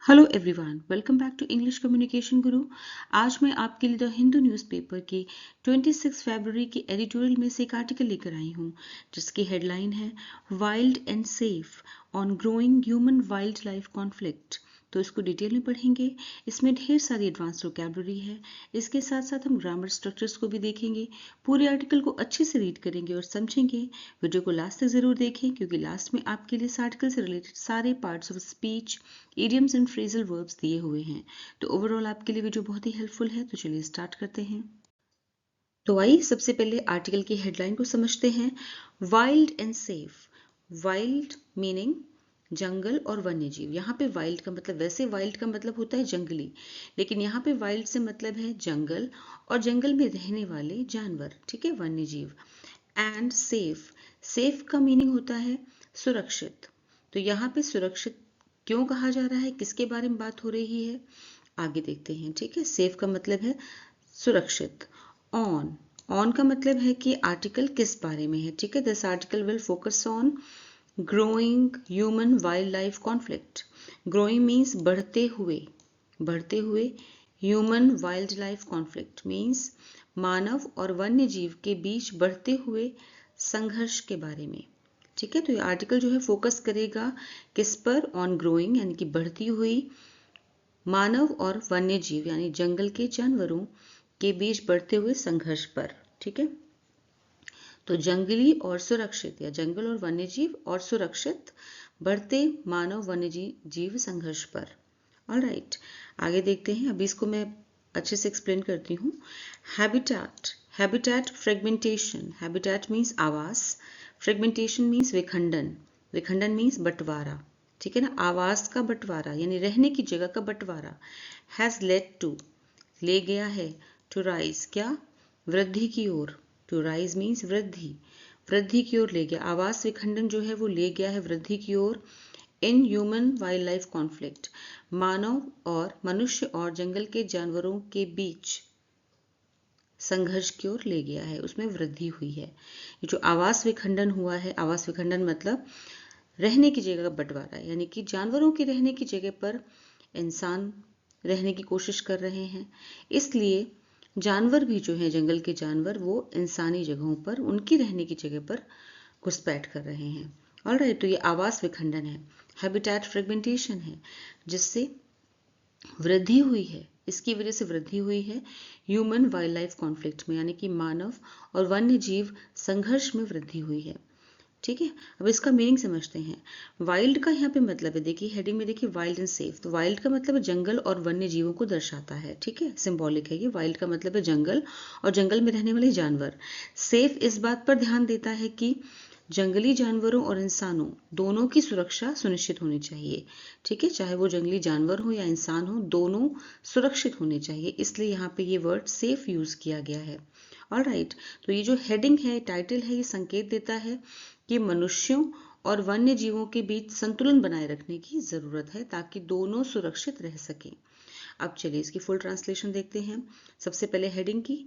Hello everyone, welcome back to English communication guru. आज मैं आपके लिए द हिंदू न्यूज़पेपर की 26 फरवरी की एडिटोरियल में से एक आर्टिकल लेकर आई हूँ जिसकी हेडलाइन है wild and safe on growing human wildlife conflict. तो इसको डिटेल में पढ़ेंगे। इसमें ढेर सारी एडवांस वोकैबुलरी है। इसके साथ साथ हम ग्रामर स्ट्रक्चर्स को भी देखेंगे। पूरे आर्टिकल को अच्छे से रीड करेंगे और समझेंगे। वीडियो को लास्ट तक जरूर देखें क्योंकि लास्ट में आपके लिए इस आर्टिकल से रिलेटेड सारे parts of speech, idioms and phrasal verbs दिए हुए हैं। तो ओवरऑल आपके लिए वीडियो बहुत ही हेल्पफुल है। तो चलिए स्टार्ट करते हैं। तो आइए सबसे पहले आर्टिकल की हेडलाइन को समझते हैं। Wild and safe. Wild meaning जंगल और वन्य जीव। यहाँ पे वाइल्ड का मतलब, वैसे वाइल्ड का मतलब होता है जंगली, लेकिन यहाँ पे वाइल्ड से मतलब है जंगल और जंगल में रहने वाले जानवर, ठीक है, वन्य जीव। एंड सेफ, सेफ का मीनिंग होता है सुरक्षित। तो यहाँ पे सुरक्षित क्यों कहा जा रहा है, किसके बारे में बात हो रही है, आगे देखते हैं। ठीक है, सेफ का मतलब है सुरक्षित। ऑन, ऑन का मतलब है कि आर्टिकल किस बारे में है। ठीक है, this article will focus on growing human wildlife conflict. Growing means बढ़ते हुए, बढ़ते हुए। Human wildlife conflict means मानव और वन्य जीव के बीच बढ़ते हुए संघर्ष के बारे में। ठीक है, तो ये आर्टिकल जो है फोकस करेगा किस पर, ऑन ग्रोइंग यानी कि बढ़ती हुई मानव और वन्य जीव यानी जंगल के जानवरों के बीच बढ़ते हुए संघर्ष पर। ठीक है, तो जंगली और सुरक्षित या जंगल और वन्य जीव और सुरक्षित बढ़ते मानव वन्य जीव संघर्ष पर। ऑलराइट, आगे देखते हैं। अभी इसको मैं अच्छे से एक्सप्लेन करती हूँ। Habitat, habitat fragmentation. Habitat means आवास, फ्रेगमेंटेशन मीन्स विखंडन, विखंडन मीन्स बंटवारा। ठीक है ना, आवास का बंटवारा यानी रहने की जगह का बंटवारा। हैज लेड टू, ले गया है, टू राइज, क्या, वृद्धि की ओर। टू राइज मीन्स वृद्धि, वृद्धि की ओर ले गया। आवास विखंडन जो है वो ले गया है वृद्धि की ओर। इन ह्यूमन वाइल्ड लाइफ कॉन्फ्लिक्ट, मानव और मनुष्य और जंगल के जानवरों के बीच संघर्ष की ओर ले गया है, उसमें वृद्धि हुई है। ये जो आवास विखंडन हुआ है, आवास विखंडन मतलब रहने की जगह का बंटवारा, यानी कि जानवरों की रहने की जगह पर इंसान रहने की कोशिश कर रहे हैं, इसलिए जानवर भी जो है, जंगल के जानवर, वो इंसानी जगहों पर, उनकी रहने की जगह पर घुसपैठ कर रहे हैं। ऑलराइट, तो ये आवास विखंडन है, हैबिटेट फ्रेगमेंटेशन है, जिससे वृद्धि हुई है, इसकी वजह से वृद्धि हुई है ह्यूमन वाइल्ड लाइफ कॉन्फ्लिक्ट में, यानी कि मानव और वन्य जीव संघर्ष में वृद्धि हुई है। ठीक है, अब इसका मीनिंग समझते हैं। वाइल्ड का यहाँ पे मतलब है, देखिए हेडिंग में देखिए वाइल्ड एंड सेफ। तो वाइल्ड का मतलब है जंगल और वन्य जीवों को दर्शाता है। ठीक है, सिंबॉलिक है ये। वाइल्ड का मतलब है जंगल और जंगल में रहने वाले जानवर। सेफ इस बात पर ध्यान देता है कि जंगली जानवरों और इंसानों दोनों की सुरक्षा सुनिश्चित होनी चाहिए। ठीक है, चाहे वो जंगली जानवर हो या इंसान हो, दोनों सुरक्षित होने चाहिए, इसलिए यहाँ पे ये वर्ड सेफ यूज किया गया है। ऑलराइट, तो ये जो हेडिंग है, टाइटल है, ये संकेत देता है कि मनुष्यों और वन्य जीवों के बीच संतुलन बनाए रखने की जरूरत है ताकि दोनों सुरक्षित रह सकें। अब चलिए इसकी फुल ट्रांसलेशन देखते हैं। सबसे पहले हेडिंग की,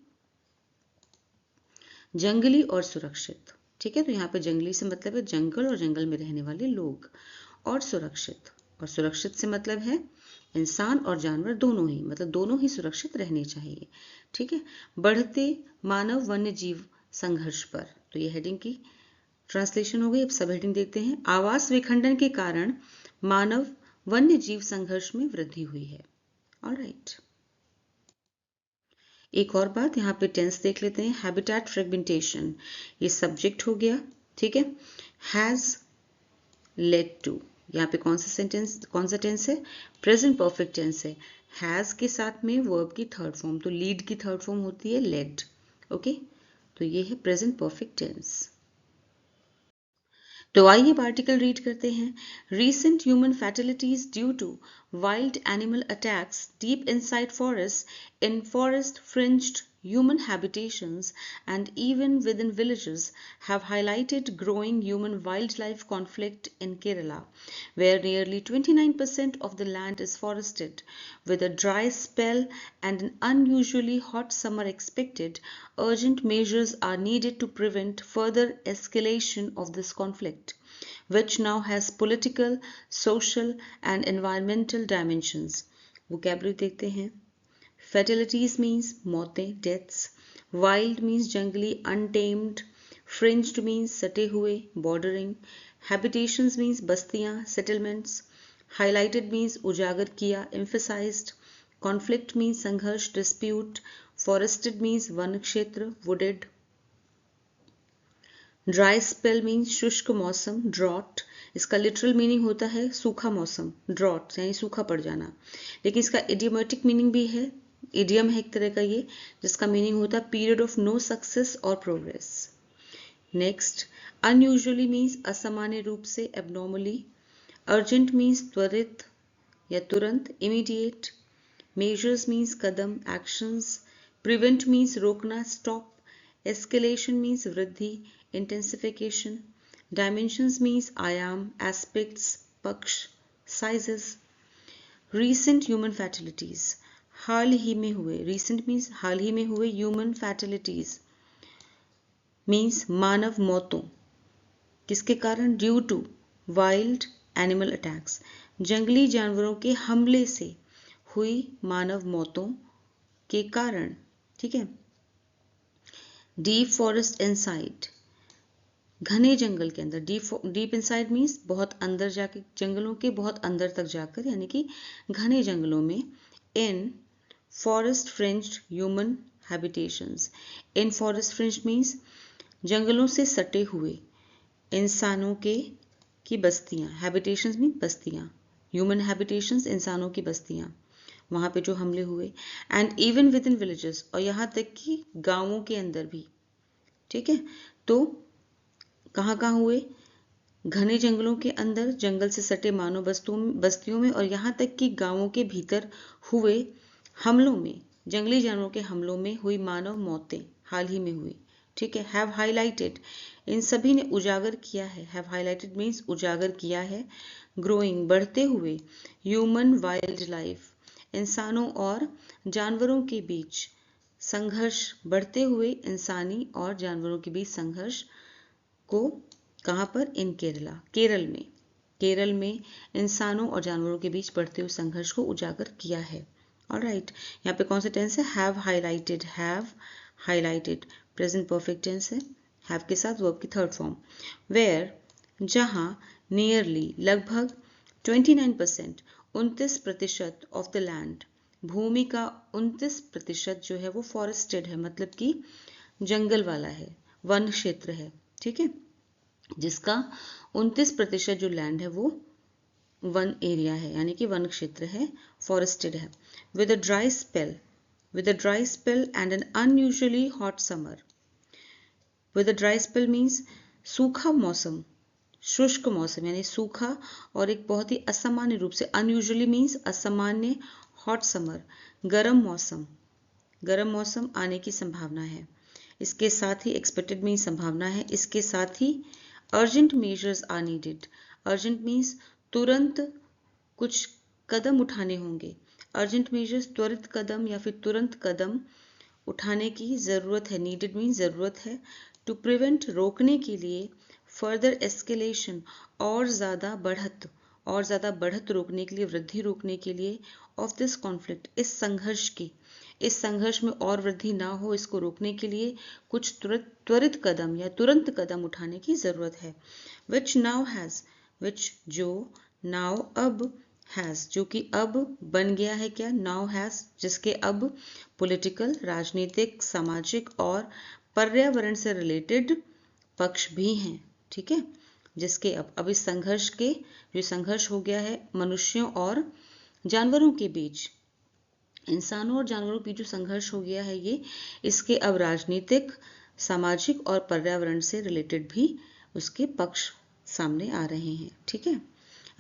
जंगली और सुरक्षित। ठीक है, तो यहाँ पे जंगली से मतलब है जंगल और जंगल में रहने वाले लोग, और सुरक्षित से मतलब है इंसान और जानवर दोनों ही, मतलब दोनों ही सुरक्षित रहने चाहिए। ठीक है, बढ़ते मानव वन्य जीव संघर्ष पर। तो ये हेडिंग की ट्रांसलेशन हो गई। अब सब हेडिंग देखते हैं। आवास विखंडन के कारण मानव वन्य जीव संघर्ष में वृद्धि हुई है। ऑलराइट, एक और बात यहाँ पे टेंस देख लेते हैं। हैबिटेट फ्रेगमेंटेशन, ये सब्जेक्ट हो गया। ठीक है, हैज लेड टू, यहाँ पे कौन सा सेंटेंस, कौन सा टेंस है, प्रेजेंट परफेक्ट टेंस है। हैज के साथ में वर्ब की थर्ड फॉर्म, तो लीड की थर्ड फॉर्म होती है लेड। ओके, तो ये है प्रेजेंट परफेक्ट टेंस। तो आइए अब आर्टिकल रीड करते हैं। Recent human fatalities due to wild animal attacks deep inside forests, in forest-fringed human habitations, and even within villages have highlighted growing human-wildlife conflict in Kerala, where nearly 29% of the land is forested. With a dry spell and an unusually hot summer expected, urgent measures are needed to prevent further escalation of this conflict. which now has political, social and environmental dimensions. Vocabulary देखते हैं. Fatalities means मौतें, deaths. Wild means जंगली, untamed. Fringed means सटे हुए, bordering. Habitations means बस्तियां, settlements. Highlighted means उजागर किया, emphasized. Conflict means संघर्ष, dispute. Forested means वन क्षेत्र, wooded. ड्राई स्पेल मीन्स शुष्क मौसम, ड्रॉट. इसका लिटरल मीनिंग होता है सूखा मौसम, ड्रॉट यानी सूखा पड़ जाना. लेकिन इसका इडियोमेटिक मीनिंग भी है, इडियम है एक तरह का ये, जिसका मीनिंग होता है पीरियड ऑफ नो सक्सेस और प्रोग्रेस. नेक्स्ट, अनयूजुअली मीन्स असामान्य रूप से, एबनॉर्मली. अर्जेंट मीन्स त्वरित या तुरंत, इमीडिएट. मेजर्स मीन्स कदम, एक्शंस. प्रिवेंट मीन्स रोकना, स्टॉप. एस्केलेशन मीन्स वृद्धि, intensification. Dimensions means आयाम, aspects, पक्ष, sizes. Recent human fatalities, हाल ही में हुए. Recent means हाल ही में हुए. Human fatalities means मानव मौतों. किसके कारण? Due to wild animal attacks, जंगली जानवरों के हमले से हुई मानव मौतों के कारण. ठीक है. Deep forest inside, घने जंगल के अंदर. डीप इनसाइड मीन्स बहुत अंदर जाके, जंगलों के बहुत अंदर तक जाकर, यानी कि घने जंगलों में. इन फॉरेस्ट फ्रिंज्ड ह्यूमन हैबिटेशंस. इन फॉरेस्ट फ्रिंज्ड मीन्स जंगलों से सटे हुए इंसानों के की बस्तियां. हैबिटेशंस मीन्स बस्तियां. ह्यूमन हैबिटेशंस इंसानों की बस्तियां, वहां पे जो हमले हुए. And even with in villages, और यहाँ तक कि गांवों के अंदर भी. ठीक है. तो कहाँ कहाँ हुए? घने जंगलों के अंदर, जंगल से सटे मानव बस्तियों में, और यहाँ तक कि गांवों के भीतर हुए हमलों में, जंगली जानवरों के हमलों में हुई मानव मौतें हाल ही में हुई. ठीक है. हैव हाईलाइटेड, इन सभी ने उजागर किया है. हैव हाईलाइटेड मीन्स उजागर किया है. ग्रोइंग, बढ़ते हुए. ह्यूमन वाइल्ड लाइफ, इंसानों और जानवरों के बीच संघर्ष. बढ़ते हुए इंसानी और जानवरों के बीच संघर्ष को कहां पर? इन केरला, केरल में. केरल में इंसानों और जानवरों के बीच बढ़ते हुए संघर्ष को उजागर किया है. ऑलराइट. यहाँ पे कौन सा टेंस है? Have highlighted. Have highlighted present perfect tense है, हैव के साथ वर्ब की थर्ड फॉर्म. वेयर, जहां. नियरली, लगभग. 29%, 29% ऑफ द लैंड, भूमि का 29% जो है वो फॉरेस्टेड है, मतलब कि जंगल वाला है, वन क्षेत्र है. ठीक है. जिसका 29% जो लैंड है वो वन एरिया है, यानी कि वन क्षेत्र है, फॉरेस्टेड है. With a dry spell, with a dry spell and an unusually hot summer. With a dry spell means सूखा मौसम, शुष्क मौसम, यानी सूखा और एक बहुत ही असामान्य रूप से. अनयूजुअली मीन्स असामान्य. हॉट समर, गर्म मौसम, गर्म मौसम आने की संभावना है. इसके साथ ही एक्सपेक्टेड मीन्स संभावना है. इसके साथ ही urgent measures are needed. Urgent means तुरंत कुछ कदम उठाने होंगे. अर्जेंट मेजर्स त्वरित कदम या फिर तुरंत कदम उठाने की जरूरत है. नीडेड मीन्स जरूरत है. टू प्रिवेंट, रोकने के लिए. फर्दर एस्केलेशन, और ज्यादा बढ़त, और ज्यादा बढ़त रोकने के लिए, वृद्धि रोकने के लिए. ऑफ दिस कॉन्फ्लिक्ट, इस संघर्ष की, इस संघर्ष में और वृद्धि ना हो, इसको रोकने के लिए कुछ त्वरित कदम या तुरंत कदम उठाने की जरूरत है. विच नाउ हैज, विच जो, नाउ अब, हैज जो कि अब बन गया है क्या? नाउ हैज जिसके अब पॉलिटिकल, राजनीतिक, सामाजिक और पर्यावरण से रिलेटेड पक्ष भी हैं. ठीक है. जिसके अब इस संघर्ष के, जो संघर्ष हो गया है मनुष्यों और जानवरों के बीच, इंसानों और जानवरों के बीच जो संघर्ष हो गया है ये, इसके अब राजनीतिक, सामाजिक और पर्यावरण से रिलेटेड भी उसके पक्ष सामने आ रहे हैं. ठीक है.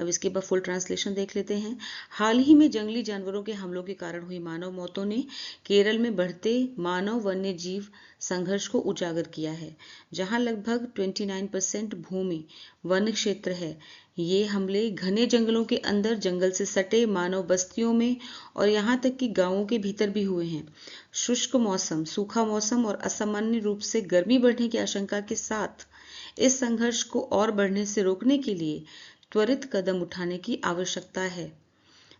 अब इसके बाद फुल ट्रांसलेशन देख लेते हैं. हाल ही में जंगली जानवरों के हमलों के कारण हुई मानव मौतों ने केरल में बढ़ते मानव वन्य जीव संघर्ष को उजागर किया है. जहां लगभग 29% भूमि वन क्षेत्र है, ये हमले घने जंगलों के अंदर, जंगल से सटे मानव बस्तियों में, और यहाँ तक कि गांवों के भीतर भी हुए हैं. शुष्क मौसम, सूखा मौसम और असामान्य रूप से गर्मी बढ़ने की आशंका के साथ इस संघर्ष को और बढ़ने से रोकने के लिए त्वरित कदम उठाने की आवश्यकता है,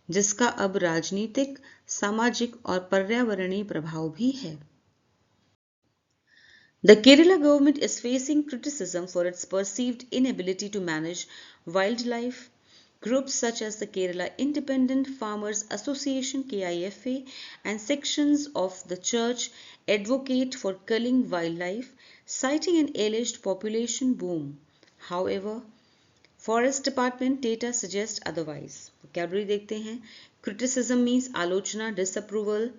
जिसका अब राजनीतिक, सामाजिक और पर्यावरणीय प्रभाव भी है। The Kerala government is facing criticism for its perceived inability to manage wildlife. Groups such as the Kerala Independent Farmers Association (KIFA) and sections of the church advocate for culling wildlife, citing an alleged population boom. However, Forest Department data suggests otherwise. Vocabulary देखते हैं. Criticism means आलोचना, disapproval.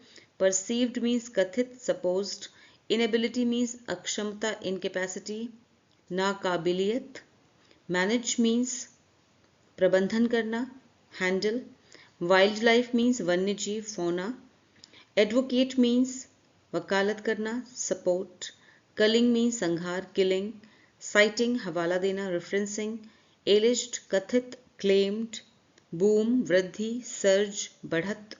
Perceived means कथित, supposed. Inability means अक्षमता, incapacity. नाकाबिलियत. Manage means प्रबंधन करना, handle. Wildlife means वन्य जीव, fauna. Advocate means वकालत करना, support. Culling means संहार, killing. Citing हवाला देना, referencing. Alleged कथित, claimed. Boom वृद्धि, surge बढ़त.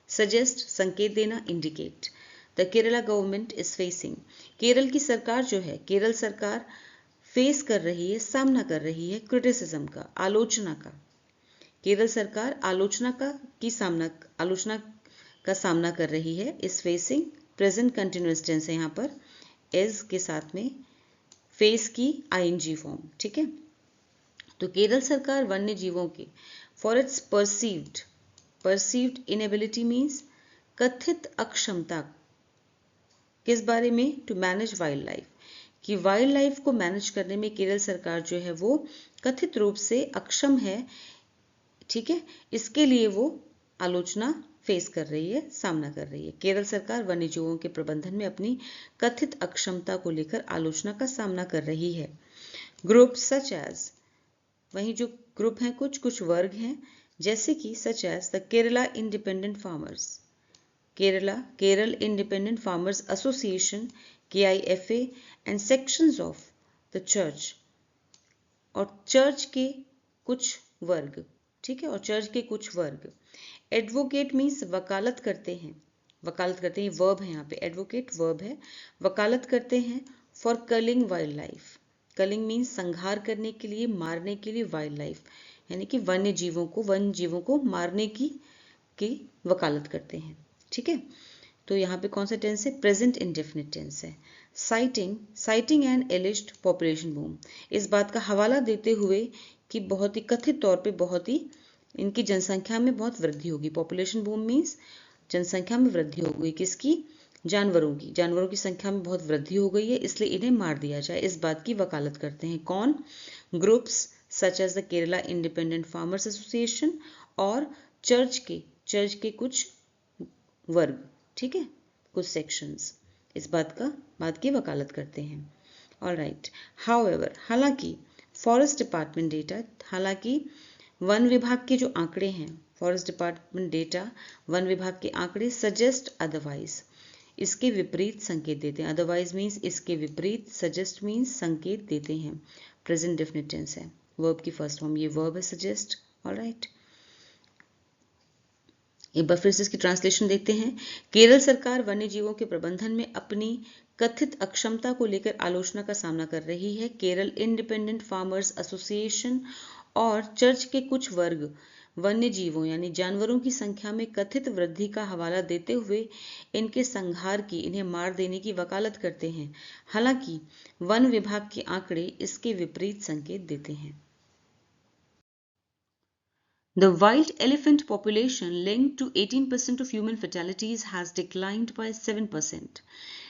Suggest संकेत देना, indicate. The Kerala government is facing. Kerala की सरकार जो है, केरल सरकार फेस कर रही है, सामना कर रही है क्रिटिसिज्म का, आलोचना का। केरल सरकार आलोचना का सामना कर रही है। इस फेसिंग प्रेजेंट कंटिन्यूअस टेंस है, यहाँ पर इज के साथ में फेस की आईएनजी फॉर्म, ठीक है। तो केरल सरकार वन्य जीवों के for its perceived inability means कथित अक्षमता, किस बारे में, टू मैनेज वाइल्ड लाइफ, कि वाइल्ड लाइफ को मैनेज करने में केरल सरकार जो है वो कथित रूप से अक्षम है, ठीक है। इसके लिए वो आलोचना फेस कर रही है, सामना कर रही है। केरल सरकार वन्य जीवों के प्रबंधन में अपनी कथित अक्षमता को लेकर आलोचना का सामना कर रही है। ग्रुप सच एज, वहीं जो ग्रुप हैं कुछ वर्ग हैं, जैसे कि such as the Kerala independent farmers, Kerala independent farmers association KIFA and sections of the church, और चर्च के कुछ वर्ग, ठीक है, और चर्च के कुछ वर्ग। एडवोकेट मीन्स वकालत करते हैं, वर्ब है यहाँ पे, एडवोकेट वर्ब है, वकालत करते हैं for culling wildlife. Culling means संहार करने के लिए, मारने के लिए, वाइल्ड लाइफ यानी कि वन्य जीवों को मारने की वकालत करते हैं, ठीक है। तो यहाँ पे कौन सा टेंस है, प्रेजेंट इंडेफिनिट टेंस है। Citing and alleged population boom, इस बात का हवाला देते हुए कि बहुत ही कथित तौर पे बहुत ही इनकी जनसंख्या में बहुत वृद्धि होगी। पॉपुलेशन बूम मीन्स जनसंख्या में वृद्धि हो गई, किसकी, जानवरों की संख्या में बहुत वृद्धि हो गई है, इसलिए इन्हें मार दिया जाए, इस बात की वकालत करते हैं। कौन, groups such as the Kerala independent farmers association और चर्च के कुछ वर्ग, ठीक है, कुछ सेक्शंस, इस बात की वकालत करते हैं। ऑलराइट, हाउएवर, हालांकि फॉरेस्ट डिपार्टमेंट डेटा, हालांकि वन विभाग के जो आंकड़े हैं, फॉरेस्ट डिपार्टमेंट डेटा, वन विभाग के आंकड़े सजेस्ट अदरवाइज, इसके विपरीत संकेत देते हैं। अदरवाइज मीन्स इसके विपरीत, सजेस्ट मीन्स संकेत देते हैं। प्रेजेंट डेफिनिट टेंस है, वर्ब की फर्स्ट फॉर्म, ये वर्ब है सजेस्ट। ऑलराइट, एक बार फिर से इसकी ट्रांसलेशन देखते हैं। केरल सरकार वन्य जीवों के प्रबंधन में अपनी कथित अक्षमता को लेकर आलोचना का सामना कर रही है। केरल इंडिपेंडेंट फार्मर्स एसोसिएशन और चर्च के कुछ वर्ग वन्य जीवों यानी जानवरों की संख्या में कथित वृद्धि का हवाला देते हुए इनके संहार की, इन्हें मार देने की वकालत करते हैं। हालांकि वन विभाग के आंकड़े इसके विपरीत संकेत देते हैं। The wild elephant population, linked to 18% of human fatalities, has declined by 7%.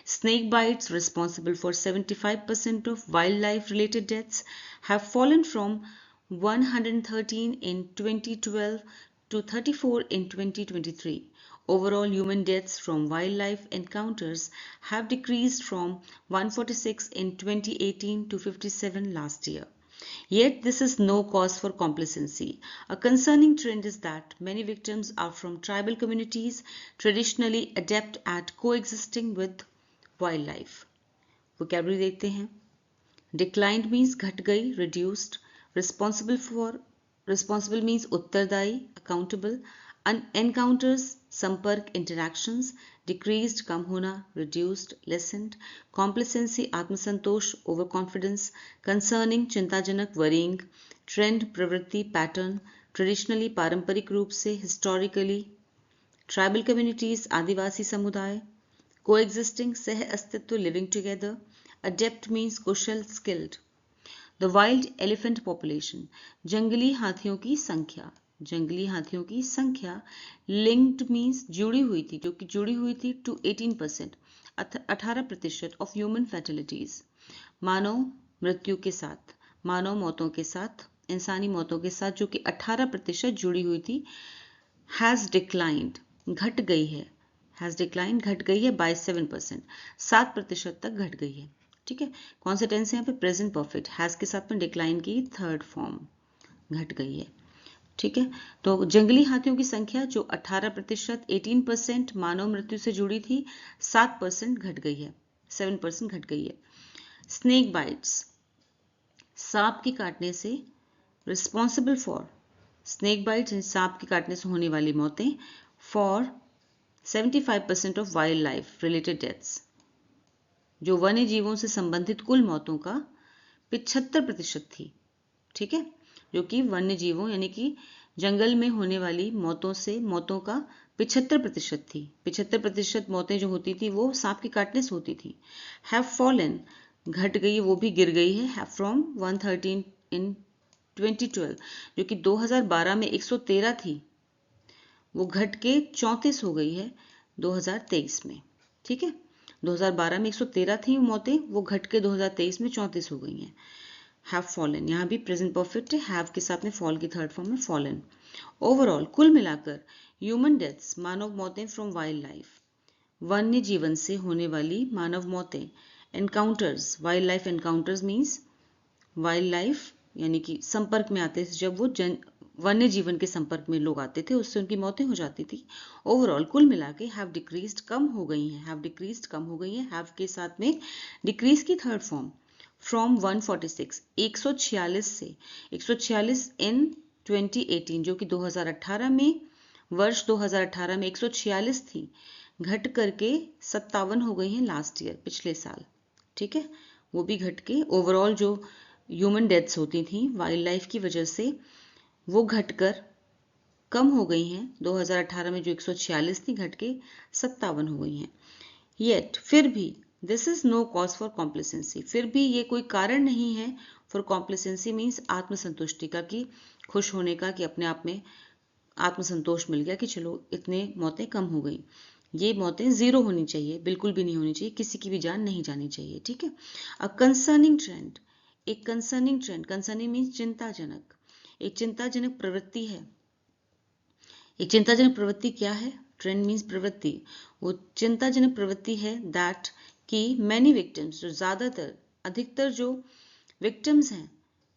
Snake bites, responsible for 75% of wildlife-related deaths, have fallen from 113 in 2012 to 34 in 2023. Overall human deaths from wildlife encounters have decreased from 146 in 2018 to 57 last year. Yet this is no cause for complacency. A concerning trend is that many victims are from tribal communities traditionally adept at coexisting with wildlife. Vocabulary देखते हैं. Declined means घट गई, reduced. Responsible means उत्तरदायी, accountable. Encounters संपर्क interactions, decreased कम होना, reduced lessened, complacency आत्मसंतोष overconfidence, concerning चिंताजनक वरीइंग, ट्रेंड प्रवृत्ति पैटर्न, ट्रेडिशनली पारंपरिक रूप से, हिस्टोरिकली, ट्राइबल कम्युनिटीज आदिवासी समुदाय, कोएग्जिस्टिंग सह अस्तित्व living together, adapt means Kusal skilled, the wild elephant population जंगली हाथियों की संख्या, जंगली हाथियों की संख्या, लिंक्ड मीन्स जुड़ी हुई थी, जो कि जुड़ी हुई थी टू 18%, 18% ऑफ ह्यूमन फर्टिलिटीज, मानव मृत्यु के साथ, मानव मौतों के साथ, इंसानी मौतों के साथ, जो कि 18% जुड़ी हुई थी, हैज डिक्लाइंड घट गई है, हैज डिक्लाइंड घट गई है बाय 7%, 7% तक घट गई है। ठीक है, कौन से टेंस है यहाँ पे? प्रेजेंट परफेक्ट, हैज के साथ में डिक्लाइन की थर्ड फॉर्म, घट गई है। ठीक है, तो जंगली हाथियों की संख्या जो 18%, 18% मानव मृत्यु से जुड़ी थी, 7% घट गई है, 7% घट गई है। स्नेक बाइट्स सांप के काटने से रिस्पॉन्सिबल फॉर, स्नेक बाइट्स सांप के काटने से होने वाली मौतें, for 75% of wild life related deaths, जो वन्य जीवों से संबंधित कुल मौतों का 75% थी। ठीक है, जो कि वन्य जीवों यानी कि जंगल में होने वाली मौतों का 75% थी। 75% मौतें जो होती थी वो सांप के काटने से होती थी। हैव फॉलन घट गई, वो भी गिर गई है, हैव फ्रॉम 113 इन 2012, जो कि 2012 में 113 थी, वो घट के 34 हो गई है 2023 में। ठीक है, 2012 में 113 थी मौतें, वो घट के 2023 में 34 हो गई हैं। हैव फॉलन, यहाँ भी प्रेजेंट परफेक्ट है, हैव के साथ में फॉल की थर्ड फॉर्म में फॉलन। ओवरऑल कुल मिलाकर ह्यूमन डेथ्स मानव मौतें फ्रॉम वाइल्ड लाइफ, वन्य जीवन से होने वाली मानव मौतें, encounters wild life encounters means wild life यानी कि संपर्क में आते थे, जब वो वन्य जीवन के संपर्क में लोग आते थे उससे उनकी मौतें हो जाती थी। ओवरऑल कुल मिला के हैव डिक्रीज्ड कम हो गई हैं, हैव डिक्रीज्ड कम हो गई हैं, हैव के साथ में डिक्रीज की थर्ड फॉर्म फ्रॉम 146 146 से 146 इन 2018, जो कि 2018 में वर्ष 2018 में 146 थी, घट करके 57 हो गई हैं लास्ट ईयर, पिछले साल। ठीक है, वो भी घट के ओवरऑल जो ह्यूमन डेथ्स होती थी वाइल्ड लाइफ की वजह से वो घटकर कम हो गई हैं। 2018 में जो 146 थी घट के 57 हो गई हैं। येट फिर भी this is no cause for complacency, फिर भी ये कोई कारण नहीं है फॉर कॉम्प्लेसेंसी मीन्स आत्मसंतुष्टि का, कि खुश होने का, कि अपने आप में आत्मसंतोष मिल गया कि चलो इतने मौतें कम हो गई। ये मौतें जीरो होनी चाहिए, बिल्कुल भी नहीं होनी चाहिए, किसी की भी जान नहीं जानी चाहिए। ठीक है, अ कंसर्निंग ट्रेंड, एक कंसर्निंग ट्रेंड, कंसर्निंग मीन्स चिंताजनक, एक चिंताजनक प्रवृत्ति है। एक चिंताजनक प्रवृत्ति क्या है? ट्रेंड मीन्स प्रवृत्ति, वो चिंताजनक प्रवृत्ति है दैट कि मैनी विक्टिम्स, जो ज्यादातर अधिकतर जो विक्टिम्स हैं,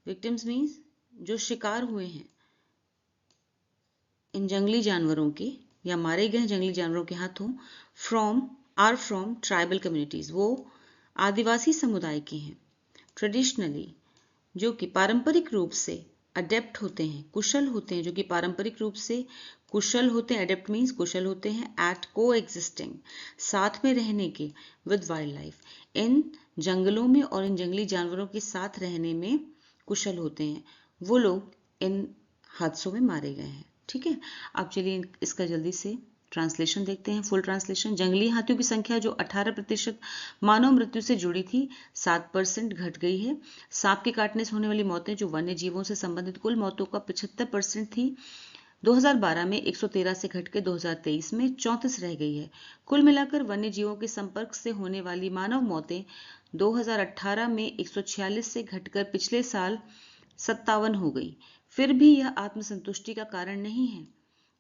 विक्टिम्स मीन्स जो शिकार हुए हैं इन जंगली जानवरों के या मारे गए जंगली जानवरों के हाथों, आर फ्रॉम ट्राइबल कम्युनिटीज, वो आदिवासी समुदाय के हैं। ट्रेडिशनली, जो कि पारंपरिक रूप से अडेप्ट होते हैं, कुशल होते हैं, जो कि पारंपरिक रूप से कुशल होते हैं, अडेप्ट मीन्स कुशल होते हैं, एट को एग्जिस्टिंग, साथ में रहने के, विद वाइल्ड लाइफ, इन जंगलों में और इन जंगली जानवरों के साथ रहने में कुशल होते हैं, वो लोग इन हादसों में मारे गए हैं। ठीक है, अब चलिए इसका जल्दी से ट्रांसलेशन देखते हैं, फुल ट्रांसलेशन। जंगली हाथियों की संख्या जो 18% मानव मृत्यु से जुड़ी थी, 7% घट गई है। सांप के काटने से होने वाली मौतें जो वन्य जीवों से संबंधित कुल मौतों का 75% थी, 2012 में 113 से घट के 2023 में 34 रह गई है। कुल मिलाकर वन्य जीवों के संपर्क से होने वाली मानव मौतें 2018 में 146 से घटकर पिछले साल 57 हो गई। फिर भी यह आत्मसंतुष्टि का कारण नहीं है।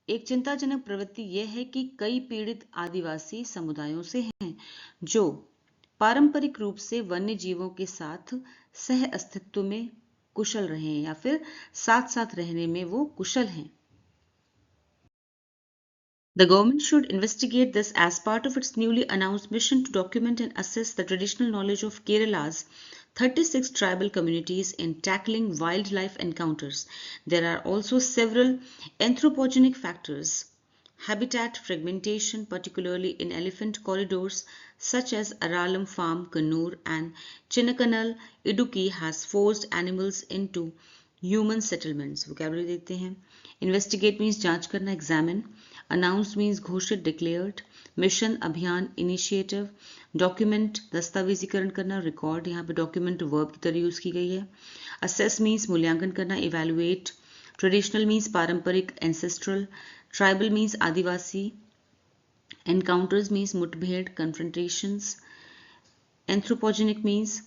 एक चिंताजनक प्रवृत्ति यह है कि कई पीड़ित आदिवासी समुदायों से हैं जो पारंपरिक रूप से वन्य जीवों के साथ सह अस्तित्व में कुशल रहे हैं या फिर साथ साथ रहने में वो कुशल हैं। The government should investigate this as part of its newly announced mission to document and assess the traditional knowledge of Kerala's 36 tribal communities in tackling wildlife encounters. There are also several anthropogenic factors Habitat fragmentation, particularly in elephant corridors such as Aralam Farm, Kannur, and Chinnakanal, Idukki, has forced animals into human settlements. Vocabulary देखते हैं. Investigate means जांच करना, examine. Announced means घोषित, declared. Mission, अभियान, initiative. Document, दस्तावेजीकरण करना, record. यहाँ पे document verb की तरह यूज की गई है. Assess means मूल्यांकन करना, evaluate. Traditional means पारंपरिक, ancestral. Tribal means आदिवासी. Encounters means मुठभेड़, confrontations. Anthropogenic means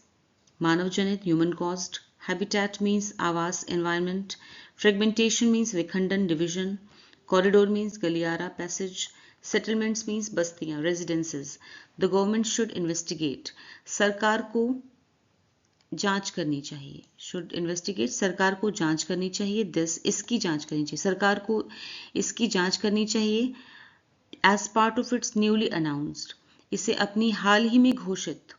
मानव जनित, human caused. Habitat means आवास, environment. Fragmentation means विखंडन, division. Corridor means गलियारा, passage. Settlements means बस्तियां, residences. The government should investigate. सरकार को जांच करनी चाहिए. शुड इन्वेस्टिगेट, सरकार को जांच करनी चाहिए. दिस, इसकी जांच करनी चाहिए. सरकार को इसकी जांच करनी चाहिए. As part of its newly announced, इसे अपनी हाल ही में घोषित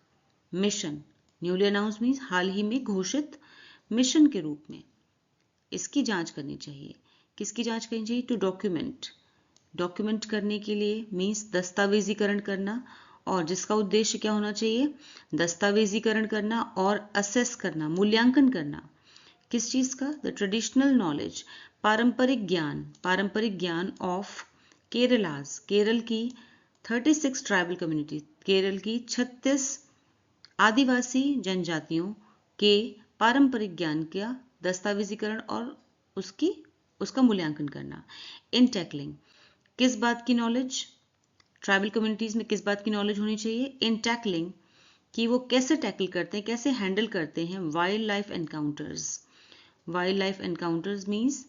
मिशन. न्यूली अनाउंस्ड मीन्स हाल ही में घोषित मिशन के रूप में इसकी जांच करनी चाहिए. किसकी जांच करनी चाहिए? To document. डॉक्यूमेंट करने के लिए मीन्स दस्तावेजीकरण करना, और जिसका उद्देश्य क्या होना चाहिए? दस्तावेजीकरण करना और असेस करना, मूल्यांकन करना. किस चीज का? द ट्रेडिशनल नॉलेज, पारंपरिक ज्ञान. पारंपरिक ज्ञान ऑफ केरलास, केरल की 36 ट्राइबल कम्युनिटी, केरल की 36 आदिवासी जनजातियों के पारंपरिक ज्ञान का दस्तावेजीकरण और उसका मूल्यांकन करना. इन टैकलिंग, किस बात की नॉलेज? ट्राइबल कम्युनिटीज में किस बात की नॉलेज होनी चाहिए? इन टैकलिंग, कि वो कैसे टैकल करते हैं, कैसे हैंडल करते हैं wild life encounters. Wild life encounters means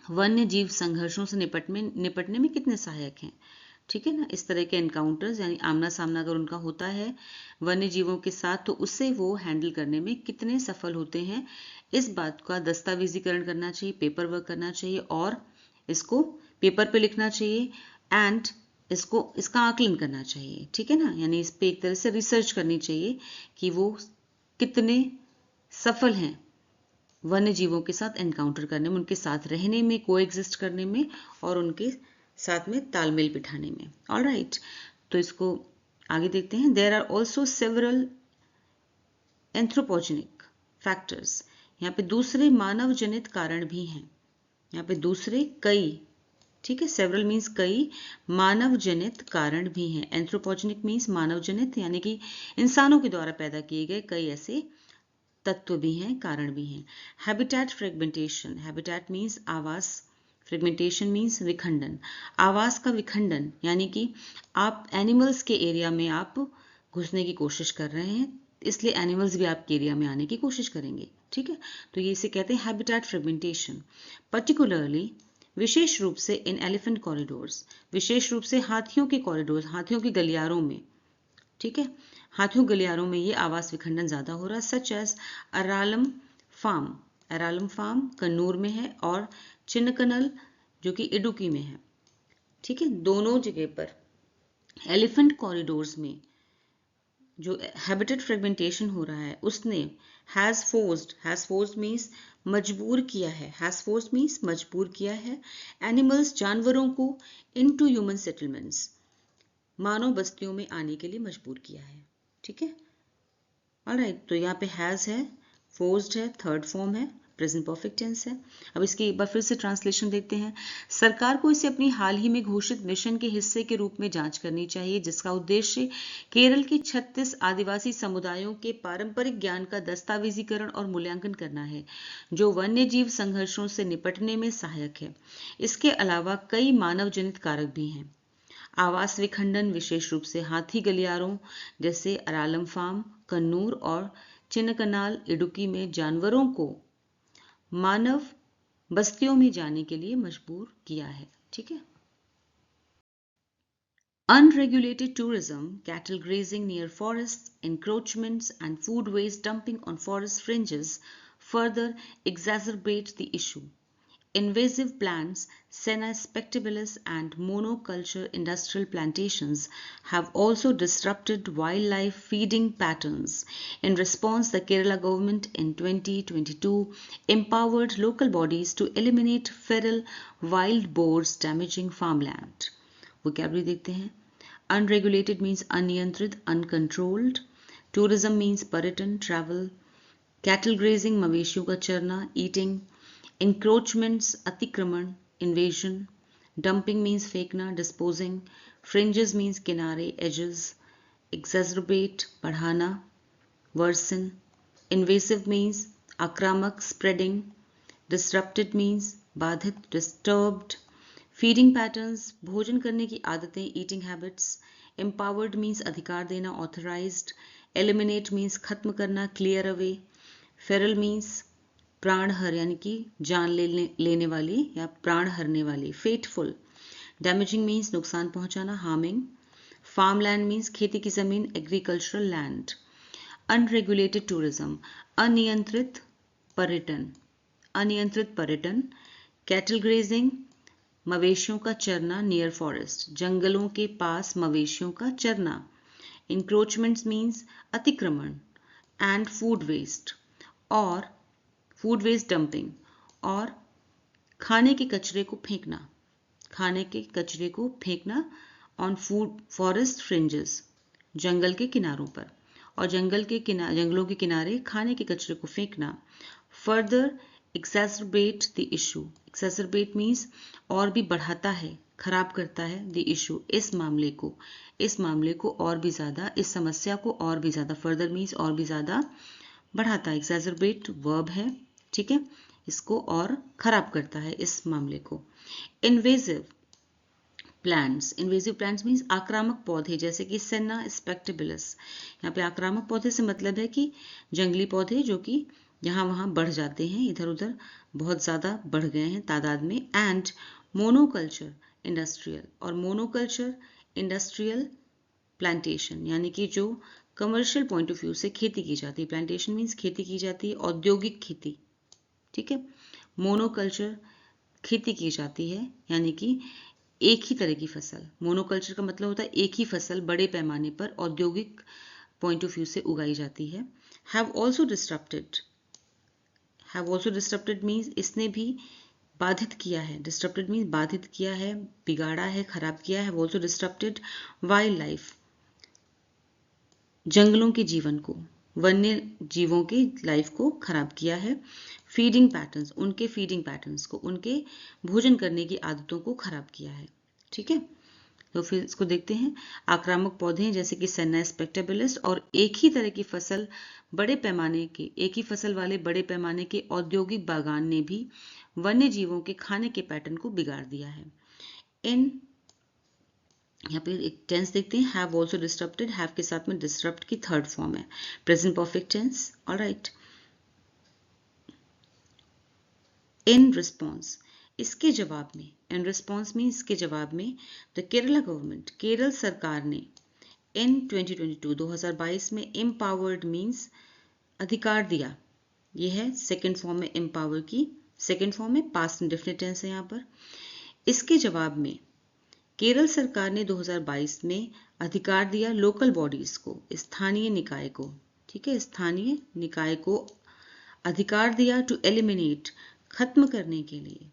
वन्य जीव संघर्षों से निपटने में कितने सहायक हैं. ठीक है ना. इस तरह के एनकाउंटर्स यानी आमना सामना अगर उनका होता है वन्य जीवों के साथ, तो उससे वो हैंडल करने में कितने सफल होते हैं, इस बात का दस्तावेजीकरण करना चाहिए, पेपर वर्क करना चाहिए और इसको पेपर पे लिखना चाहिए. एंड इसका आकलन करना चाहिए. ठीक है ना. यानी इस पे एक तरह से रिसर्च करनी चाहिए कि वो कितने सफल हैं वन्य जीवों के साथ एनकाउंटर करने में, उनके साथ रहने में, कोएग्जिस्ट करने में और उनके साथ में तालमेल बिठाने में. ऑलराइट, तो इसको आगे देखते हैं. There are also several anthropogenic factors. यहाँ पे दूसरे मानव जनित कारण भी हैं. यहाँ पे दूसरे कई, ठीक है, सेवरल मीन्स कई, मानव जनित कारण भी हैं. एंथ्रोपोजेनिक मीन्स मानव जनित, यानी कि इंसानों के द्वारा पैदा किए गए कई ऐसे तत्व भी हैं, कारण भी हैं. Habitat fragmentation. हैबिटेट मीन्स आवास, फ्रेगमेंटेशन मीन्स विखंडन. आवास का विखंडन, यानी कि आप एनिमल्स के एरिया में आप घुसने की कोशिश कर रहे हैं, इसलिए एनिमल्स भी आपके एरिया में आने की कोशिश करेंगे. ठीक है, तो ये इसे कहते हैं हैबिटेट फ्रेगमेंटेशन. पर्टिकुलरली, विशेष रूप से इन एलिफेंट कॉरिडोर्स, विशेष रूप से हाथियों के कॉरिडोर्स, हाथियों के गलियारों में. ठीक है, हाथियों गलियारों में ये आवास विखंडन ज्यादा हो रहा है. Such as Aralam farm. Aralam farm Kannur में है और चिन्नकनल जो कि इडुक्की में है. ठीक है, दोनों जगह पर एलिफेंट कॉरिडोर्स में जो हैबिटेट फ्रेगमेंटेशन हो रहा है उसने हैज फोर्स्ड मीन्स मजबूर किया है. हैज फोर्स्ड मीन्स मजबूर किया है एनिमल्स, जानवरों को इनटू ह्यूमन सेटलमेंट्स, मानव बस्तियों में आने के लिए मजबूर किया है. ठीक है, ऑलराइट, तो यहाँ पे हैज है, फोर्स्ड है, थर्ड फॉर्म है, प्रेजेंट परफेक्ट टेंस है. अब इसकी एक बार फिर से ट्रांसलेशन देखते हैं. सरकार को इसे अपनी हाल ही में घोषित मिशन के हिस्से के रूप में जांच करनी चाहिए, जिसका उद्देश्य केरल के 36 आदिवासी समुदायों के पारंपरिक ज्ञान का दस्तावेजीकरण और मूल्यांकन करना है, जो वन्य जीव संघर्षों से निपटने में सहायक है. इसके अलावा कई मानव जनित कारक भी हैं. आवास विखंडन, विशेष रूप से हाथी गलियारों जैसे अरालम फार्म, कन्नूर और चिन्नकनाल, इडुक्की में जानवरों को मानव बस्तियों में जाने के लिए मजबूर किया है. ठीक है. Unregulated tourism, cattle grazing near forests, encroachments and food waste dumping on forest fringes further exacerbate the issue. Invasive plants, Senna spectabilis and monoculture industrial plantations have also disrupted wildlife feeding patterns. In response, the Kerala government in 2022 empowered local bodies to eliminate feral wild boars damaging farmland. Vocabulary देखते हैं. Unregulated means अनियंत्रित, uncontrolled. Tourism means पर्यटन, travel. Cattle grazing, मवेशियों का चरना, eating. Encroachments, अतिक्रमण, invasion. Dumping means फेंकना, disposing. Fringes means किनारे, edges. Exacerbate, बढ़ाना, worsen. Invasive means आक्रामक, spreading. Disrupted means बाधित, disturbed. Feeding patterns, भोजन करने की आदतें, eating habits. Empowered means अधिकार देना, authorized. Eliminate means खत्म करना, clear away. Feral means प्राण हर यानी कि जान लेने वाली या प्राण हरने वाली, फेटफुल. डैमेजिंग मीन्स नुकसान पहुंचाना, हार्मिंग. फार्म लैंड मीन्स खेती की जमीन, एग्रीकल्चरल लैंड. अनरेगुलेटेड टूरिज्म, अनियंत्रित पर्यटन, अनियंत्रित पर्यटन. कैटल ग्रेजिंग, मवेशियों का चरना, नियर फॉरेस्ट, जंगलों के पास मवेशियों का चरना. इंक्रोचमेंट्स मीन्स अतिक्रमण. एंड फूड वेस्ट और फूड वेस्ट डंपिंग, और खाने के कचरे को फेंकना, खाने के कचरे को फेंकना ऑन फूड फॉरेस्ट फ्रिंजेस, जंगल के किनारों पर, और जंगलों के किनारे खाने के कचरे को फेंकना. फर्दर एक्सैसरबेट द इशू, एक्सैसरबेट मीन्स और भी बढ़ाता है, खराब करता है, द इशू इस मामले को और भी ज्यादा, इस समस्या को और भी ज्यादा. फर्दर मीन्स और भी ज्यादा बढ़ाता है, एक्सैसरबेट वर्ब है, ठीक है, इसको और खराब करता है इस मामले को. इन्वेजिव प्लांट्स मीन्स आक्रामक पौधे, जैसे कि सेना स्पेक्टेबिलस. यहाँ पे आक्रामक पौधे से मतलब है कि जंगली पौधे जो कि यहाँ वहाँ बढ़ जाते हैं, इधर उधर बहुत ज़्यादा बढ़ गए हैं तादाद में. एंड मोनोकल्चर इंडस्ट्रियल, और मोनोकल्चर इंडस्ट्रियल प्लांटेशन यानी कि जो कमर्शियल पॉइंट ऑफ व्यू से खेती की जाती है. प्लांटेशन मीन्स खेती की जाती है, औद्योगिक खेती, ठीक है. मोनोकल्चर खेती की जाती है यानी कि एक ही तरह की फसल. मोनोकल्चर का मतलब होता है एक ही फसल बड़े पैमाने पर औद्योगिक पॉइंट ऑफ व्यू से उगाई जाती है. हैव ऑल्सो डिस्टर्प्टेड मीन्स इसने भी बाधित किया है. डिस्टर्प्टेड मीन्स बाधित किया है, बिगाड़ा है, खराब किया है. ऑल्सो डिस्टर्प्टेड वाइल्ड लाइफ, जंगलों के जीवन को, वन्य जीवों की लाइफ को खराब किया है. फीडिंग पैटर्न्स, उनके फीडिंग पैटर्न्स को, उनके भोजन करने की आदतों को खराब किया है, ठीक है. तो फिर इसको देखते हैं. आक्रामक पौधे जैसे कि सेना स्पेक्टेबिलिस और एक ही तरह की फसल बड़े पैमाने के, एक ही फसल वाले बड़े पैमाने के औद्योगिक बागान ने भी वन्य जीवों के खाने के पैटर्न को बिगाड़ दिया है. यहाँ पे एक टेंस देखते हैं. हैव ऑल्सो डिस्टर्प्टेड, हैव के साथ में डिस्टर्प्ट की थर्ड फॉर्म है, present perfect tense. Alright. In response, इसके जवाब में, इन रिस्पॉन्स में इसके जवाब में, द केरला गवर्नमेंट, केरल सरकार ने इन 2022 में एम्पावर्ड मीन्स अधिकार दिया. यह है सेकेंड फॉर्म में एम्पावर की, सेकेंड फॉर्म में पास्ट इंडेफिनिट टेंस है यहाँ पर. इसके जवाब में केरल सरकार ने 2022 में अधिकार दिया लोकल बॉडीज को, स्थानीय निकाय को, ठीक है, स्थानीय निकाय को अधिकार दिया टू एलिमिनेट, खत्म करने के लिए,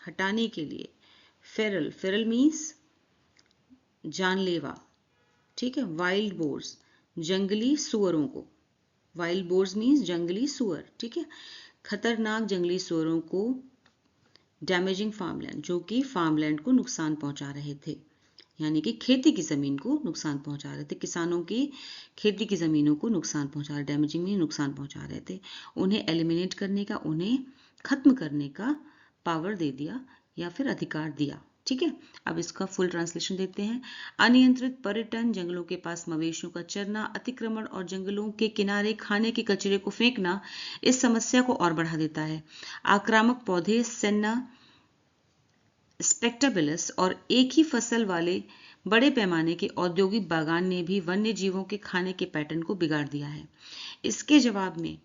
हटाने के लिए. फेरल, फेरल मीन्स जानलेवा, ठीक है. वाइल्ड बोर्स, जंगली सुअरों को, वाइल्ड बोर्स मीन्स जंगली सुअर, ठीक है, खतरनाक जंगली सुअरों को. डैमेजिंग फार्मलैंड, जो कि फार्मलैंड को नुकसान पहुंचा रहे थे, यानी कि खेती की जमीन को नुकसान पहुंचा रहे थे, किसानों की खेती की जमीनों को नुकसान पहुंचा रहे, डैमेजिंग में नुकसान पहुंचा रहे थे. उन्हें एलिमिनेट करने का, उन्हें खत्म करने का पावर दे दिया या फिर अधिकार दिया, ठीक है. अब इसका फुल ट्रांसलेशन देखते हैं. अनियंत्रित पर्यटन, जंगलों के पास मवेशियों का चरना, अतिक्रमण और जंगलों के किनारे खाने के कचरे को फेंकना इस समस्या को और बढ़ा देता है. आक्रामक पौधे सेना स्पेक्टेबिलस और एक ही फसल वाले बड़े पैमाने के औद्योगिक बागान ने भी वन्य जीवों के खाने के पैटर्न को बिगाड़ दिया है. इसके जवाब में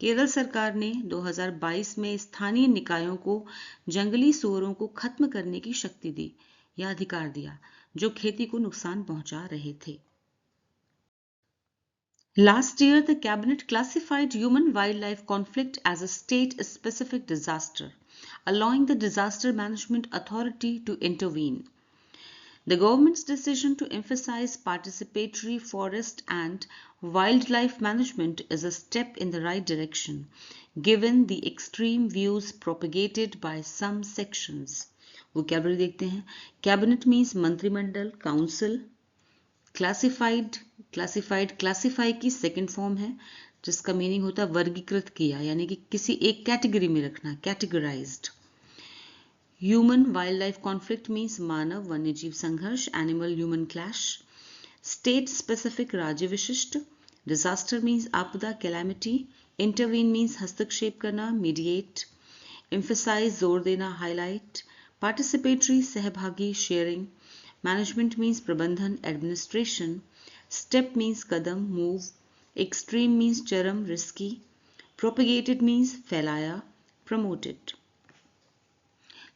केरल सरकार ने 2022 में स्थानीय निकायों को जंगली सूअरों को खत्म करने की शक्ति दी या अधिकार दिया जो खेती को नुकसान पहुंचा रहे थे। Last year, the cabinet classified human-wildlife conflict as a state-specific disaster, allowing the Disaster Management Authority to intervene. The government's decision to emphasize participatory forest and wildlife management is a step in the right direction, given the extreme views propagated by some sections. Vocabulary देखते हैं. Cabinet means मंत्रिमंडल, council. Classify की second form है जिसका meaning होता है वर्गीकृत किया, यानी कि किसी एक कैटेगरी में रखना, categorized. Human wildlife conflict means मानव वन्य जीव संघर्ष, animal human clash. State specific राज्य विशिष्ट। डिजास्टर मीन्स आपदा, कैलामिटी। इंटरवीन मीन्स हस्तक्षेप करना, मीडिएट। एम्फेसाइज जोर देना, हाईलाइट। पार्टिसिपेटरी सहभागी, शेयरिंग। मैनेजमेंट मीन्स प्रबंधन, एडमिनिस्ट्रेशन। स्टेप मीन्स कदम, मूव। एक्सट्रीम मीन्स चरम, रिस्की। प्रोपेगेटेड मीन्स फैलाया, प्रमोटेड।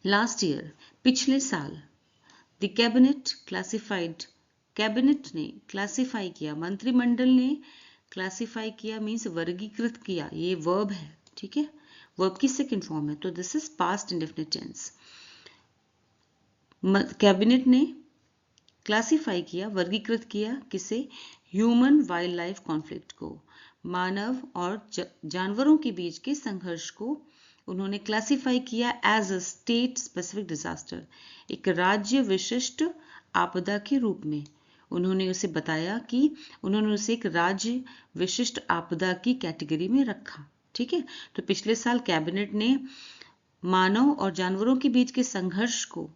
लास्ट ईयर, पिछले साल। द कैबिनेट क्लासिफाइड, कैबिनेट ने क्लासिफाई किया, मंत्रिमंडल ने क्लासिफाई किया मीन्स वर्गीकृत किया, ये वर्ब है, ठीक है, वर्ब की सेकेंड फॉर्म है, तो this is past indefinite tense. Cabinet ने क्लासिफाई किया, वर्गीकृत किया, किसे? ह्यूमन वाइल्ड लाइफ कॉन्फ्लिक्ट को, मानव और जानवरों के बीच के संघर्ष को उन्होंने क्लासिफाई किया as a state specific disaster, एक राज्य विशिष्ट आपदा के रूप में। उन्होंने उसे बताया कि उन्होंने उसे एक राज्य विशिष्ट आपदा की कैटेगरी में रखा, ठीक है। तो पिछले साल कैबिनेट ने मानव और जानवरों के बीच के संघर्ष को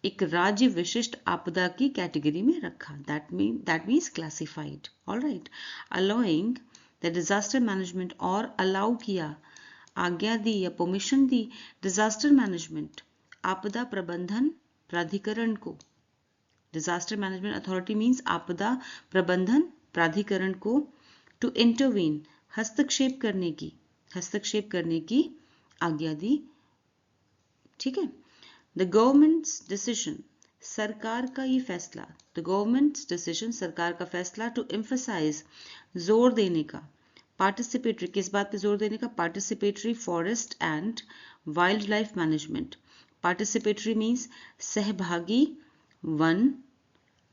एक राज्य विशिष्ट आपदा की कैटेगरी में रखा, that means classified, alright. Allowing the disaster management, और अलाउ किया, आज्ञा दी या परमिशन दी, डिजास्टर मैनेजमेंट, आपदा प्रबंधन प्राधिकरण को। डिजास्टर मैनेजमेंट अथॉरिटी मीन्स आपदा प्रबंधन प्राधिकरण को, टू इंटरवीन, हस्तक्षेप करने की आज्ञा दी, ठीक है। The government's decision, सरकार का ये फैसला, the government's decision, सरकार का फैसला, to emphasize, जोर देने का, participatory, किस बात पे जोर देने का? participatory forest and wildlife management. participatory means सहभागी वन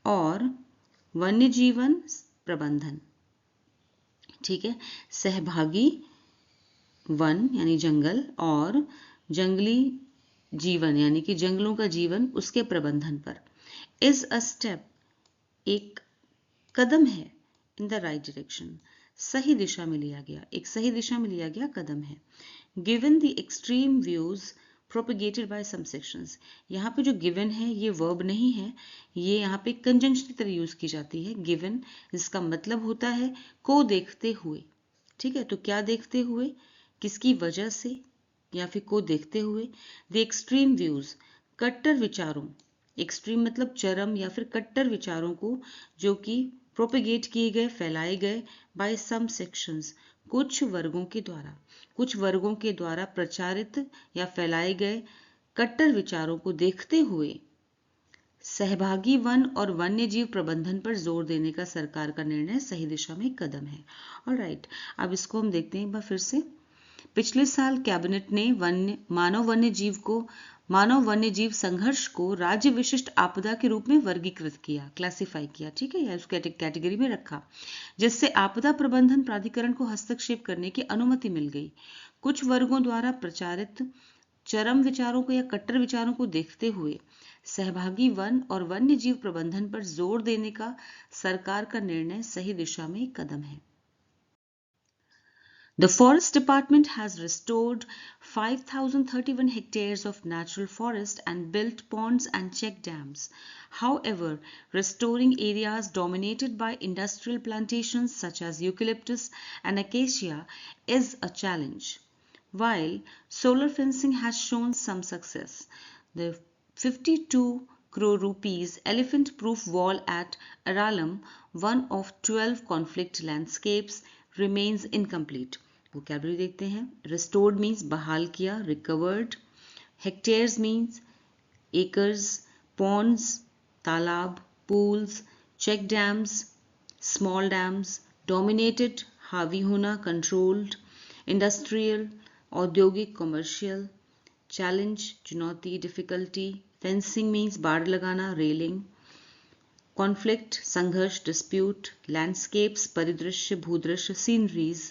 और वन्य जीवन प्रबंधन, ठीक है। सहभागी वन यानी जंगल और जंगली जीवन यानी कि जंगलों का जीवन, उसके प्रबंधन पर। इज अ स्टेप, एक कदम है, इन द राइट डायरेक्शन, सही दिशा में लिया गया, एक सही दिशा में लिया गया कदम है। Given the extreme views propagated by some sections, यहाँ पे जो गिवन है ये वर्ब नहीं है, ये यहाँ पे कंजंक्शन की तरह यूज की जाती है। गिवन जिसका मतलब होता है को देखते हुए, ठीक है। तो क्या देखते हुए, किसकी वजह से या फिर को देखते हुए। द एक्सट्रीम व्यूज, कट्टर विचारों, एक्सट्रीम मतलब चरम या फिर कट्टर विचारों को, जो कि प्रोपेगेट किए गए, फैलाए गए, बाय सम सेक्शंस, कुछ वर्गों के द्वारा प्रचारित या फैलाए गए कट्टर विचारों को देखते हुए सहभागी वन और वन्य जीव प्रबंधन पर जोर देने का सरकार का निर्णय सही दिशा में एक कदम है, ऑलराइट। अब इसको हम देखते हैं एक बार फिर से। पिछले साल कैबिनेट ने मानव वन्य जीव संघर्ष को राज्य विशिष्ट आपदा के रूप में वर्गीकृत किया, क्लासिफाई किया, ठीक है, या उस कैटेगरी में रखा, जिससे आपदा प्रबंधन प्राधिकरण को हस्तक्षेप करने की अनुमति मिल गई। कुछ वर्गों द्वारा प्रचारित चरम विचारों को या कट्टर विचारों को देखते हुए सहभागी वन और वन्य जीव प्रबंधन पर जोर देने का सरकार का निर्णय सही दिशा में एक कदम है। The Forest Department has restored 5,031 hectares of natural forest and built ponds and check dams. However, restoring areas dominated by industrial plantations such as eucalyptus and acacia is a challenge. While solar fencing has shown some success, the 52 crore rupees elephant-proof wall at Aralam, one of 12 conflict landscapes, remains incomplete. Vocabulary देखते हैं। Restored means बहाल किया, recovered. Hectares means acres, ponds तालाब, pools, check dams small dams, dominated हावी होना, controlled, industrial औद्योगिक, commercial, challenge चुनौती, difficulty, fencing means बाड़ लगाना, रेलिंग, कॉन्फ्लिक्ट संघर्ष, डिस्प्यूट, लैंडस्केप्स परिदृश्य, भूदृश्य, सीनरीज,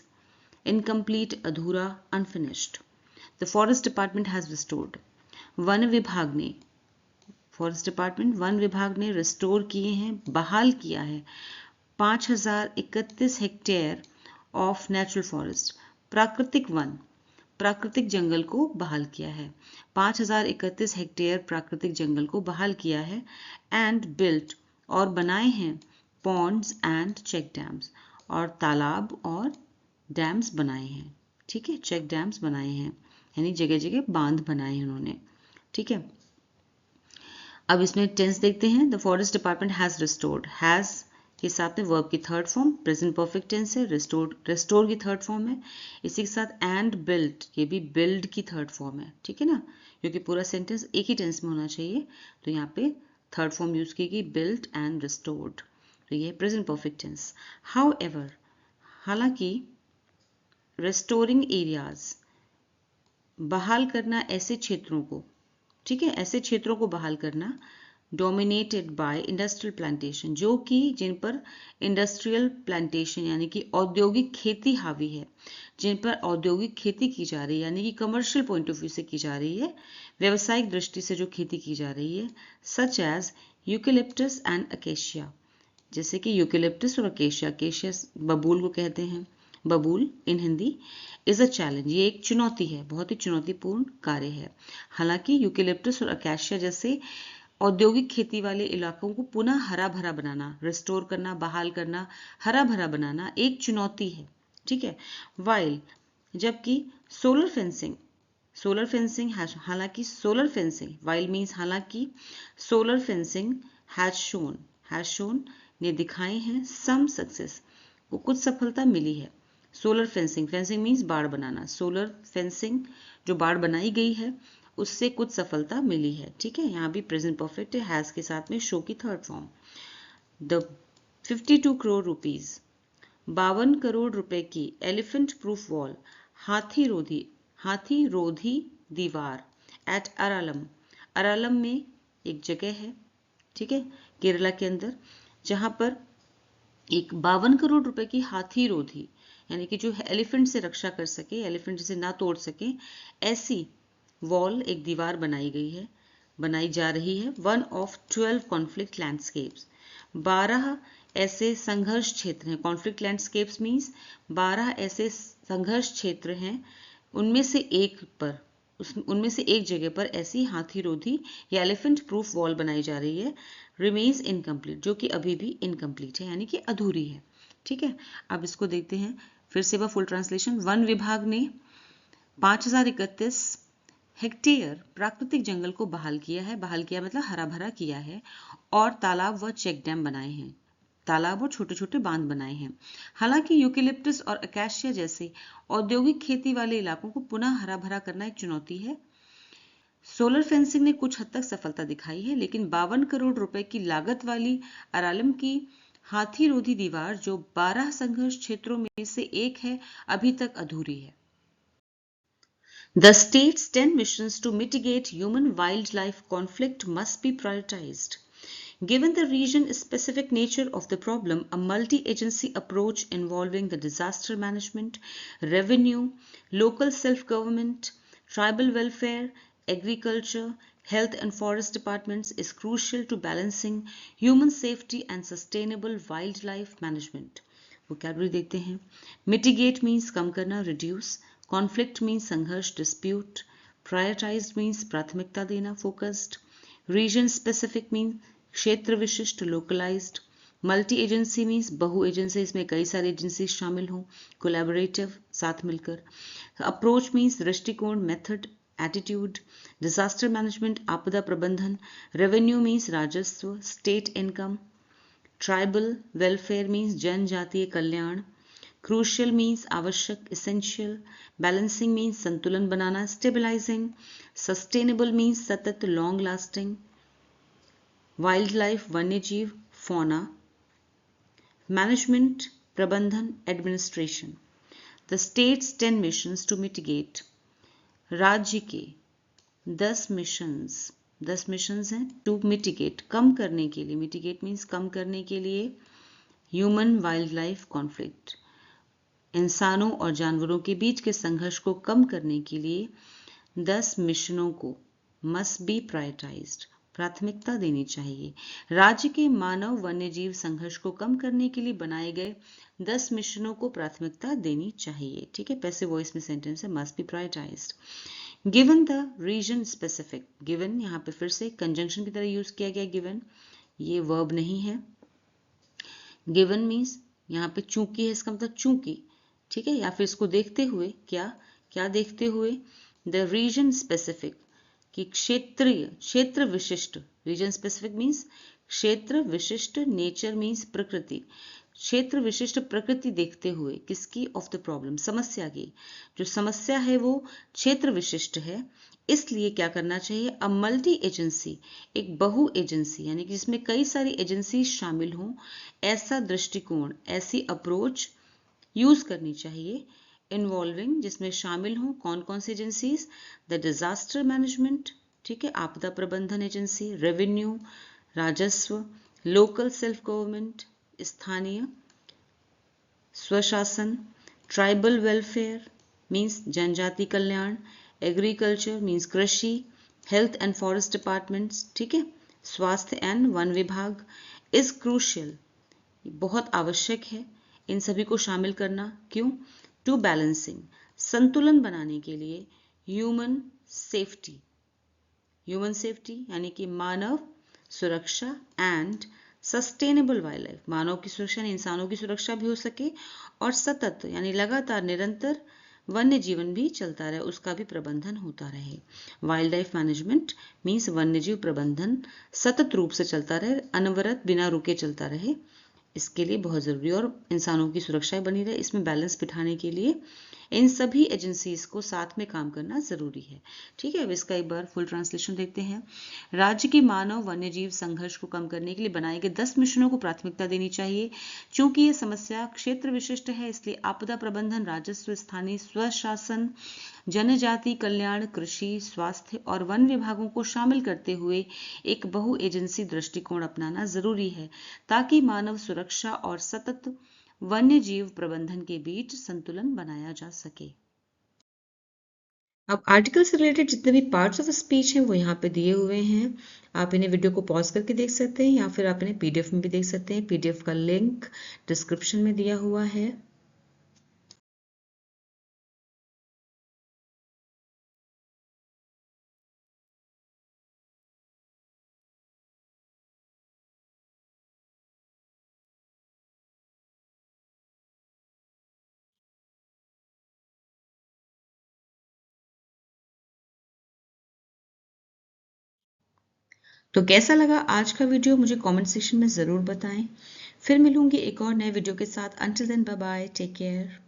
इनकम्प्लीट अधूरा, unfinished. The forest department has restored, वन विभाग ने, फॉरेस्ट डिपार्टमेंट वन विभाग ने रिस्टोर किए हैं, बहाल किया है 5031 हेक्टेयर ऑफ नेचुरल फॉरेस्ट, प्राकृतिक वन, प्राकृतिक जंगल को बहाल किया है, 5031 हेक्टेयर प्राकृतिक जंगल को बहाल किया है। एंड बिल्ट और बनाए हैं पॉन्ड्स एंड चेक डैम्स, और तालाब और डैम्स बनाए हैं। ठीक है, चेक डैम्स बनाए हैं, यानी जगह जगह बांध बनाए हैं उन्होंने। ठीक है, अब इसमें टेंस देखते हैं। The forest department has restored, has के साथ में वर्ब की third form, present perfect tense है, रिस्टोर की थर्ड फॉर्म है। इसी के साथ एंड बिल्ड, ये भी बिल्ड की थर्ड फॉर्म है। ठीक है ना, क्योंकि पूरा सेंटेंस एक ही टेंस में होना चाहिए, तो यहाँ पे थर्ड फॉर्म यूज की गई, बिल्ड एंड रिस्टोर्ड, तो ये present perfect tense. However, हालांकि, रेस्टोरिंग एरियाज, बहाल करना ऐसे क्षेत्रों को, ठीक है, ऐसे क्षेत्रों को बहाल करना, डोमिनेटेड बाय इंडस्ट्रियल प्लांटेशन, जो कि जिन पर इंडस्ट्रियल प्लांटेशन यानी कि औद्योगिक खेती हावी है, जिन पर औद्योगिक खेती की जा रही है, यानी कि कमर्शियल पॉइंट ऑफ व्यू से की जा रही है, व्यवसायिक दृष्टि से जो खेती की जा रही है, such as eucalyptus and acacia, जैसे कि यूकेलिप्टस और अकेशिया, अकेशिया बबूल को कहते हैं, बबूल इन हिंदी, इज अ चैलेंज, ये एक चुनौती है, बहुत ही चुनौतीपूर्ण कार्य है। हालांकि यूकेलिप्टस और अकेशिया जैसे औद्योगिक खेती वाले इलाकों को पुनः हरा भरा बनाना, रिस्टोर करना, बहाल करना, हरा भरा बनाना एक चुनौती है। ठीक है, वाइल, जबकि सोलर फेंसिंग, सोलर फेंसिंग हालांकि सोलर फेंसिंग, वाइल मीन्स हालांकि, सोलर फेंसिंग हैज शोन ने दिखाए हैं सम सक्सेस, को कुछ सफलता मिली है। सोलर फेंसिंग, फेंसिंग मीन्स बाड़ बनाना, सोलर फेंसिंग जो बाड़ बनाई गई है उससे कुछ सफलता मिली है। ठीक है, यहाँ भी प्रेजेंट परफेक्ट है, हैज के साथ में शो की third form. The 52 crore rupees, 52 crore रुपए की एलिफेंट प्रूफ वॉल, हाथी रोधी दीवार, एट अरालम, अरालम में एक जगह है, ठीक है, केरला के अंदर, जहां पर एक 52 करोड़ रुपए की हाथी रोधी, यानी कि जो एलिफेंट से रक्षा कर सके, एलिफेंट जिसे ना तोड़ सके, ऐसी वॉल, एक दीवार बनाई गई है, बनाई जा रही है। वन ऑफ 12 कॉन्फ्लिक्ट लैंडस्केप्स, 12 ऐसे संघर्ष क्षेत्र हैं, कॉन्फ्लिक्ट लैंडस्केप्स मीन्स 12 ऐसे संघर्ष क्षेत्र हैं, उनमें से एक पर, उनमें से एक जगह पर ऐसी हाथी रोधी या एलिफेंट प्रूफ वॉल बनाई जा रही है, रिमेन्स इनकम्प्लीट, जो कि अभी भी इनकम्प्लीट है, यानी कि अधूरी है। ठीक है, अब इसको देखते हैं फिर से वह फुल ट्रांसलेशन। वन विभाग ने 5031 हेक्टेयर प्राकृतिक जंगल को बहाल किया है, बहाल किया मतलब हरा भरा किया है, और तालाब व चेक डैम बनाए हैं, तालाब और छोटे छोटे बांध बनाए हैं। हालांकि यूकेलिप्टस और अकेशिया जैसे औद्योगिक खेती वाले इलाकों को पुनः हरा भरा करना एक चुनौती है। सोलर फेंसिंग ने कुछ हद तक सफलता दिखाई है, लेकिन 52 करोड़ रुपए की लागत वाली अरालम की हाथी रोधी दीवार, जो 12 संघर्ष क्षेत्रों में से एक है, अभी तक अधूरी है। The state's 10 missions to mitigate human-wildlife conflict must be prioritized. Given the region-specific nature of the problem, a multi-agency approach involving the disaster management, revenue, local self-government, tribal welfare, agriculture, health and forest departments is crucial to balancing human safety and sustainable wildlife management. Vocabulary देखते हैं। Mitigate means कम करना, reduce. Conflict means संघर्ष, dispute. Prioritized means प्राथमिकता देना, focused. Region specific means क्षेत्र विशिष्ट, localised. Multi agency means बहु agency, इसमें कई सारी एजेंसी शामिल हों, कोलैबोरेटिव, साथ मिलकर। अप्रोच मीन्स दृष्टिकोण, मेथड, एटीट्यूड। डिजास्टर मैनेजमेंट, आपदा प्रबंधन। रेवेन्यू मीन्स राजस्व, state income. Tribal welfare means जनजातीय कल्याण। क्रूशियल मीन्स आवश्यक, essential. बैलेंसिंग मीन्स संतुलन बनाना, स्टेबलाइजिंग. सस्टेनेबल मीन्स सतत, लॉन्ग लास्टिंग. वाइल्ड लाइफ वन्य जीव, फौना. मैनेजमेंट प्रबंधन, administration. The states 10 missions to mitigate. राज्य के 10 मिशंस हैं टू मिटिगेट, कम करने के लिए. मिटिगेट मीन्स कम करने के लिए. ह्यूमन वाइल्ड लाइफ कॉन्फ्लिक्ट, इंसानों और जानवरों के बीच के संघर्ष को कम करने के लिए 10 मिशनों को मस्ट बी प्रायोरिटाइज्ड, प्राथमिकता देनी चाहिए. राज्य के मानव वन्य जीव संघर्ष को कम करने के लिए बनाए गए 10 मिशनों को प्राथमिकता देनी चाहिए. ठीक है, पैसिव वॉइस में सेंटेंस है, must be prioritised. Given the region specific. Given यहाँ पे फिर से कंजंक्शन की तरह यूज किया गया. गिवन ये वर्ब नहीं है. गिवन मीन्स यहाँ पे चूंकि है, इसका मतलब चूंकि. ठीक है, या फिर इसको देखते हुए, क्या देखते हुए. द रीजन स्पेसिफिक कि क्षेत्र विशिष्ट. रीजन स्पेसिफिक मीन्स क्षेत्र विशिष्ट. नेचर मीन्स प्रकृति. क्षेत्र विशिष्ट प्रकृति देखते हुए किसकी, ऑफ द प्रॉब्लम, समस्या की. जो समस्या है वो क्षेत्र विशिष्ट है, इसलिए क्या करना चाहिए. अ मल्टी एजेंसी, एक बहु एजेंसी, यानी कि जिसमें कई सारी एजेंसी शामिल हों, ऐसा दृष्टिकोण, ऐसी अप्रोच यूज करनी चाहिए. इन्वॉल्विंग, जिसमें शामिल हों कौन कौन सी एजेंसीज. द डिजास्टर मैनेजमेंट, ठीक है, आपदा प्रबंधन एजेंसी. रेवेन्यू, राजस्व. लोकल सेल्फ गवर्नमेंट, स्थानीय स्वशासन. ट्राइबल वेलफेयर मीन्स जनजाति कल्याण. एग्रीकल्चर मीन्स कृषि. हेल्थ एंड फॉरेस्ट डिपार्टमेंट्स, ठीक है, स्वास्थ्य एंड वन विभाग. इज क्रूशियल, बहुत आवश्यक है इन सभी को शामिल करना. क्यों. टू बैलेंसिंग, संतुलन बनाने के लिए. ह्यूमन सेफ्टी, यानी कि मानव सुरक्षा. एंड सस्टेनेबल वाइल्ड लाइफ, मानव की सुरक्षा, इंसानों की सुरक्षा भी हो सके, और सतत यानी लगातार निरंतर वन्य जीवन भी चलता रहे, उसका भी प्रबंधन होता रहे. वाइल्ड लाइफ मैनेजमेंट मीन्स वन्य जीव प्रबंधन सतत रूप से चलता रहे, अनवरत बिना रुके चलता रहे, इसके लिए बहुत जरूरी. और इंसानों की सुरक्षा बनी रहे, इसमें बैलेंस बिठाने के लिए इन सभी एजेंसीज को साथ में काम करना जरूरी है. ठीक है, अब इसका एक बार फुल ट्रांसलेशन देखते हैं. राज्य के मानव वन्य जीव संघर्ष को कम करने के लिए बनाए गए 10 मिशनों को प्राथमिकता देनी चाहिए. चूंकि ये समस्या क्षेत्र विशिष्ट है, इसलिए आपदा प्रबंधन, राजस्व, स्थानीय स्वशासन, जनजाति कल्याण, कृषि, स्वास्थ्य और वन विभागों को शामिल करते हुए एक बहु एजेंसी दृष्टिकोण अपनाना जरूरी है, ताकि मानव सुरक्षा और सतत वन्य जीव प्रबंधन के बीच संतुलन बनाया जा सके. अब आर्टिकल से रिलेटेड जितने भी पार्ट्स ऑफ स्पीच हैं वो यहाँ पे दिए हुए हैं. आप इन्हें वीडियो को पॉज करके देख सकते हैं, या फिर आप इन्हें पीडीएफ में भी देख सकते हैं. पीडीएफ का लिंक डिस्क्रिप्शन में दिया हुआ है. तो कैसा लगा आज का वीडियो, मुझे कमेंट सेक्शन में ज़रूर बताएं. फिर मिलूंगी एक और नए वीडियो के साथ. Until then, bye bye, take care.